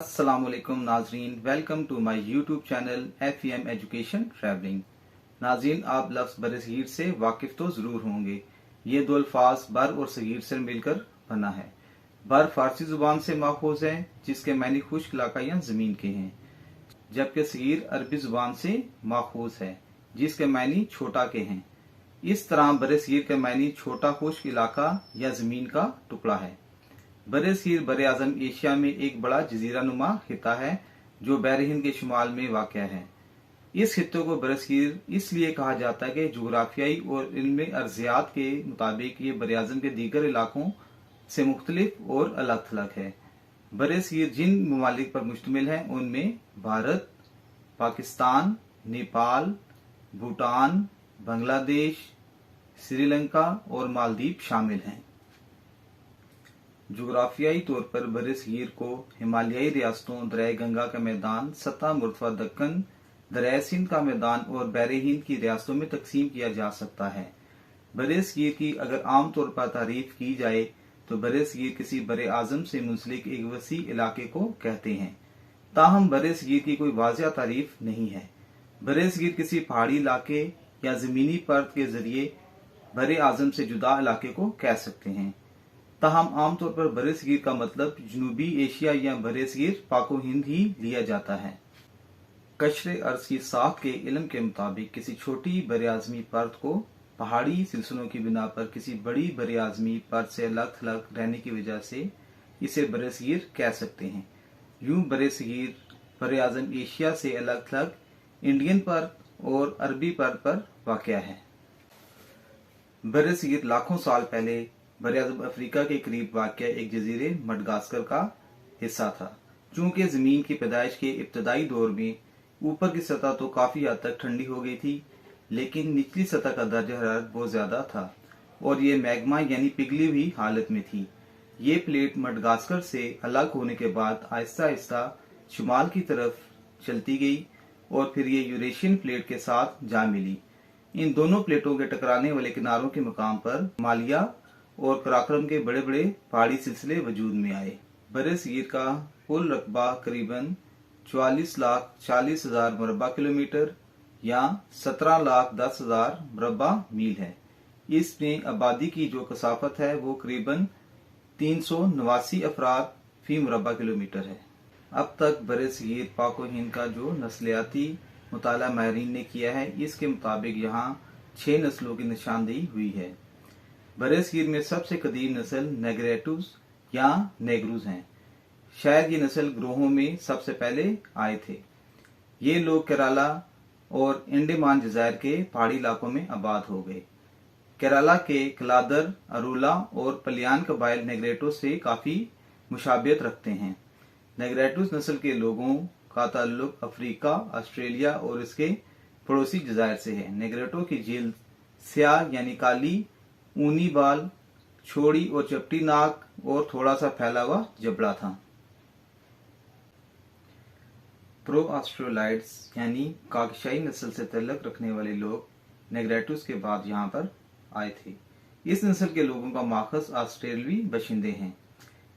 अस्सलामुअलैकुम नाजरीन, welcome to my YouTube channel FEM education travelling. नाजरीन, आप लफ्ज़ बर सगीर से वाकिफ तो ज़रूर होंगे। ये दो अल्फाज बर और सगीर से मिलकर बना है। बर फारसी जुबान से माखूज है, जिसके मानी खुश्क इलाका या ज़मीन के हैं, जबकि सगीर अरबी जुबान से माखूज है, जिसके मानी छोटा के हैं। इस तरह बर सगीर के मानी छोटा खुश्क इलाका या ज़मीन का टुकड़ा है। बरसगीर बर आज़म एशिया में एक बड़ा जजीरा नुमा खिता है जो बहर हिंद के शुमाल में वाक़ है। इस खिते को बरसगीर इसलिए कहा जाता है कि जोग्राफियाई और इल्म अर्जियात के मुताबिक ये बर आज़म के दीगर इलाकों से मुख्तलिफ और अलग थलग है। बरसगीर जिन ममालिक पर मुश्तमिल है उनमें भारत, पाकिस्तान, नेपाल, भूटान, बांग्लादेश, श्रीलंका और मालदीव शामिल हैं। जोग्राफियाई तौर पर बरसगीर को हिमालयाई रियासतों दरिया गंगा का मैदान, सतह मुर्तफा दक्कन, दरिया सिंध का मैदान और बहर हिंद की रियासतों में तकसीम किया जा सकता है। बरसगीर की अगर आम तौर पर तारीफ की जाए तो बरसगीर किसी बर आज़म से मुंसलिक एक वसी इलाके को कहते हैं। ताहम बरसगीर की कोई वाज़ेह तारीफ नहीं है। बरसगीर किसी पहाड़ी इलाके या ज़मीनी परत के जरिए बर आज़म से जुदा इलाके को कह सकते हैं। ताहम आमतौर पर बरसगीर का मतलब जनूबी एशिया या बरसगीर पाको हिंद ही लिया जाता है। कशरे अर्ज की साख के इल्म के मुताबिक किसी छोटी बरआज़मी परत को पहाड़ी सिलसिलों की बिना पर किसी बड़ी बरआज़मी परत से अलग थलग रहने की वजह से इसे बरसगीर कह सकते हैं। यूं बरसगीर बर आज़म एशिया से अलग थलग इंडियन परत और अरबी परत पर वाक़या है। बरसगीर लाखों साल पहले बर-ए-आज़म अफ्रीका के करीब वाक़या एक जजीरे मडगास्कर का हिस्सा था। चूंकि ज़मीन की पैदाइश के इब्तदाई दौर में ऊपर की सतह तो काफ़ी हद तक ठंडी हो गई थी, लेकिन निचली सतह का दर्जा हरारत बहुत ज़्यादा था और ये मैग्मा यानी पिघली हुई हालत में थी। ये प्लेट मडगास्कर से अलग होने के बाद आहिस्ता आहिस्ता शुमाल की तरफ चलती गई और फिर ये यूरेशियन प्लेट के साथ जा मिली। इन दोनों प्लेटों के टकराने वाले किनारों के मकाम पर हिमालय और कराक्रम के बड़े बड़े पहाड़ी सिलसिले वजूद में आए। बरसगीर का कुल रकबा करीबन 44,40,000 मुरबा किलोमीटर या 17,10,000 मुरबा मील है। इसमें आबादी की जो कसाफत है वो करीबन 389 अफराद फी मुरबा किलोमीटर है। अब तक बरसगीर पाको हिंद का जो नस्लियाती मुताला माहिरीन ने किया है, इसके मुताबिक यहाँ 6 नस्लों की निशानदेही हुई है। बरसगीर में सबसे कदीम नस्ल नेग्रेटुस या नेग्रूज हैं। शायद ये नस्ल ग्रोहों में सबसे पहले आए थे। ये लोग केरला और अंडमान जज़ायर के पहाड़ी इलाकों में आबाद हो गए। केरला के कलादर, अरूला और पलियान कबाइल नेग्रेटुस से काफी मुशाबियत रखते हैं। नेग्रेटुस नस्ल के लोगों का ताल्लुक अफ्रीका, ऑस्ट्रेलिया और इसके पड़ोसी जज़ायर से है। नेग्रेटो की जिल्द स्याह यानी काली, ऊनी बाल, छोड़ी और चपटी नाक और थोड़ा सा फैला हुआ जबड़ा था। प्रो ऑस्ट्रेलाइड्स यानी काकशाई नस्ल से तल्लुक रखने वाले लोग नेग्रेटुस के बाद यहाँ पर आए थे। इस नस्ल के लोगों का माखज़ ऑस्ट्रेलवी बशिंदे हैं।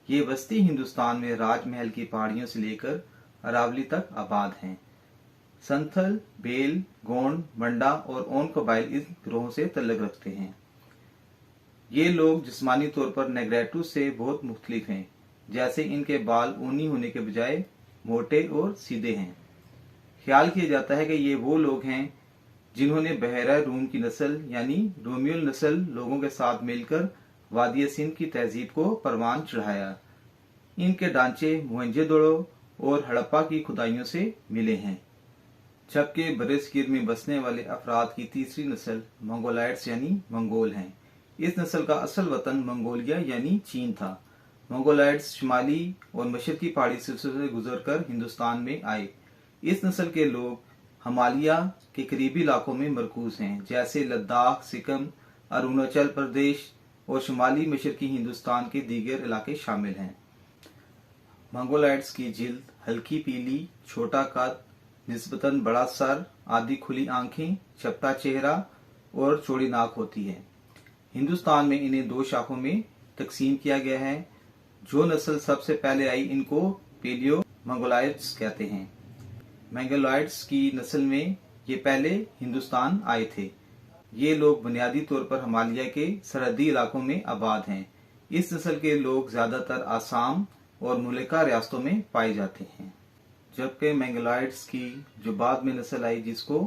ये वस्ती हिंदुस्तान में राजमहल की पहाड़ियों से लेकर अरावली तक आबाद हैं। संथल, बेल, गोंड, मंडा और ओन कबाइल इस ग्रोह से तल्लुक रखते हैं। ये लोग जिस्मानी तौर पर नेग्रेटुस से बहुत मुख्तलिफ हैं, जैसे इनके बाल ऊनी होने के बजाय मोटे और सीधे हैं। ख्याल किया जाता है कि ये वो लोग हैं जिन्होंने बहरा रूम की नस्ल यानी रोमियल नस्ल लोगों के साथ मिलकर वादी सिंध की तहजीब को परवान चढ़ाया। इनके ढांचे मोहनजोदड़ो और हड़प्पा की खुदाइयों से मिले हैं। जबकि बरसगीर में बसने वाले अफराद की तीसरी नस्ल मंगोलाइड्स यानी मंगोल हैं। इस नस्ल का असल वतन मंगोलिया यानी चीन था। मंगोलाइड्स शुमाली और मशरकी पहाड़ी सिलसिलों से गुजरकर हिंदुस्तान में आए। इस नस्ल के लोग हिमालय के करीबी इलाकों में मरकूज हैं, जैसे लद्दाख, सिक्किम, अरुणाचल प्रदेश और शुमाली मशरकी हिंदुस्तान के दीगर इलाके शामिल हैं। मंगोलाइड्स की जिल्द हल्की पीली, छोटा कद, निस्बतन बड़ा सर, आधी खुली आंखें, चपटा चेहरा और चौड़ी नाक होती है। हिंदुस्तान में इन्हें 2 शाखों में तकसीम किया गया है। जो नस्ल सबसे पहले आई इनको पेलियो मंगोलॉइड्स कहते हैं। मंगोलॉइड्स की नस्ल में ये पहले हिंदुस्तान आए थे। ये लोग बुनियादी तौर पर हिमालय के सरहदी इलाकों में आबाद हैं। इस नस्ल के लोग ज्यादातर आसाम और मुल्का रियासतों में पाए जाते हैं। जबकि मंगोलॉइड्स की जो बाद में नस्ल आई जिसको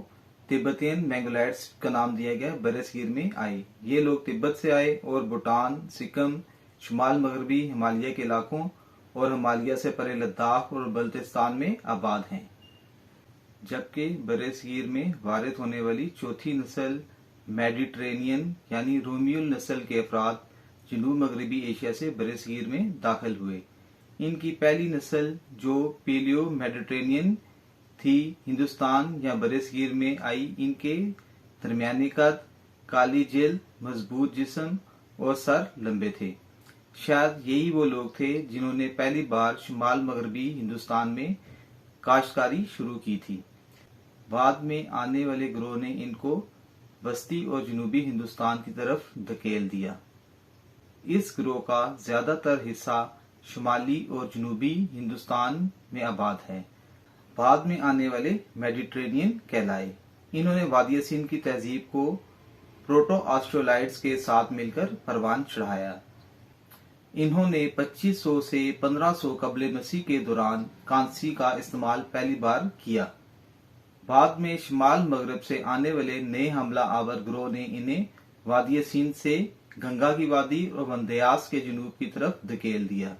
तिब्बतियन मंगोलॉइड्स का नाम दिया गया, बरसगीर में आए। ये लोग तिब्बत से आए और भूटान, सिक्किम, शुमाल मगरबी हिमालय के इलाकों और हिमालय से परे लद्दाख और बल्तिस्तान में आबाद हैं। जबकि बरसगीर में वारिद होने वाली चौथी नस्ल मेडिटरेनियन यानी रोमियोल नस्ल के अफराद जनूब मगरबी एशिया से बरसगीर में दाखिल हुए। इनकी पहली नस्ल जो पेलियो मेडिटरेनियन थी हिंदुस्तान या बरसगीर में आई। इनके दरमियानी कद, काली जिल्द, मजबूत जिस्म और सर लंबे थे। शायद यही वो लोग थे जिन्होंने पहली बार शुमाल मगरबी हिंदुस्तान में काश्तकारी शुरू की थी। बाद में आने वाले ग्रोह ने इनको बस्ती और जनूबी हिंदुस्तान की तरफ धकेल दिया। इस ग्रोह का ज्यादातर हिस्सा शुमाली और जनूबी हिंदुस्तान में आबाद है। बाद में आने वाले मेडिटरेनियन कहलाए। इन्होंने वादिया सिंध की तहजीब को प्रोटो ऑस्ट्रोलाइड्स के साथ मिलकर परवान चढ़ाया। इन्होंने 2500 से 1500 कबले मसीह के दौरान कांसी का इस्तेमाल पहली बार किया। बाद में शुमाल मगरब से आने वाले नए हमला आवर ग्रोह ने इन्हें वादिया सिंध से गंगा की वादी और वंदयास के जनूब की तरफ धकेल दिया।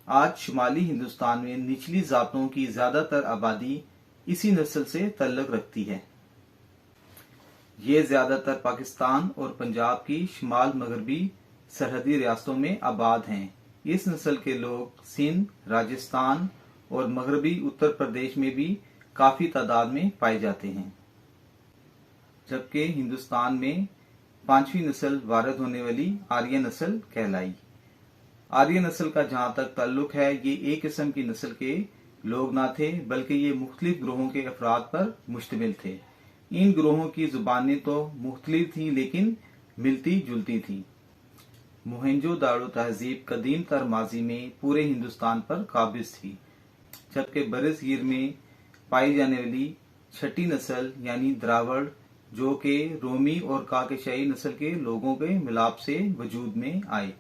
आज शुमाली हिंदुस्तान में निचली जातों की ज्यादातर आबादी इसी नस्ल से तल्लुक रखती है। ये ज्यादातर पाकिस्तान और पंजाब की शुमाल मगरबी सरहदी रियासतों में आबाद हैं। इस नस्ल के लोग सिंध, राजस्थान और मगरबी उत्तर प्रदेश में भी काफी तादाद में पाए जाते हैं। जबकि हिंदुस्तान में पांचवी नस्ल वारिद होने वाली आर्य नस्ल कहलाई। आर्य नस्ल का जहां तक ताल्लुक है, ये एक किस्म की नस्ल के लोग ना थे बल्कि ये मुख्तलिफ ग्रोहों के अफराद पर मुश्तमिल थे। इन ग्रोहों की जुबानें तो मुख्तलिफ थी लेकिन मिलती जुलती थी। मोहनजोदाड़ो तहजीब कदीम तर माजी में पूरे हिंदुस्तान पर काबिज थी। जबकि बरसगीर में पाई जाने वाली छठी नस्ल यानी द्रावड़ जो कि रोमी और काकशाई नस्ल के लोगों के मिलाप से वजूद में आए।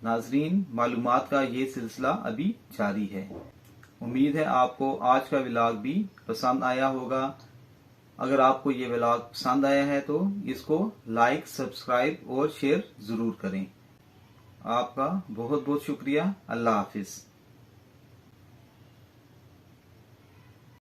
नाजरीन, मालूमात का ये सिलसिला अभी जारी है। उम्मीद है आपको आज का व्लॉग भी पसंद आया होगा। अगर आपको ये व्लॉग पसंद आया है तो इसको लाइक, सब्सक्राइब और शेयर जरूर करें। आपका बहुत बहुत शुक्रिया। अल्लाह हाफिज।